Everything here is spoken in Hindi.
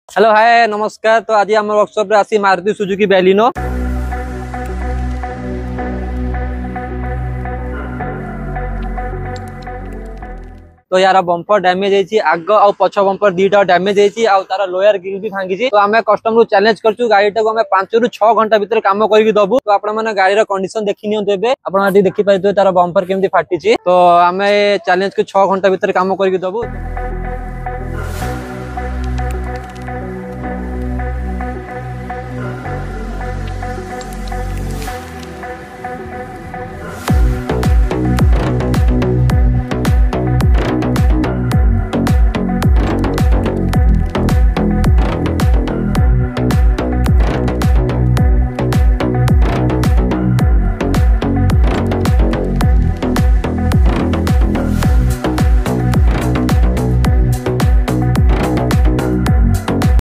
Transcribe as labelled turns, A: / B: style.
A: हेलो हाय नमस्कार। तो आज आम वर्कशॉप आसी मारुति सुजुकी बैलिनो। तो यार बंपर डैमेज है आग और पछ बंपर दीटा डैमेज है तार लोयर ग्रिल भी भांगी। तो आम कस्टमर चैलेंज करछु गाड़ी टाको 5 ରୁ 6 घंटा भीतर काम करके दबु। तो आपण माने गाड़ी कंडीशन देखि नियंतु एबे आपण देखि पाइतु तार बंपर केमती फाटी। तो आम चैलेंज के 6 घंटा भीतर काम करके दबु।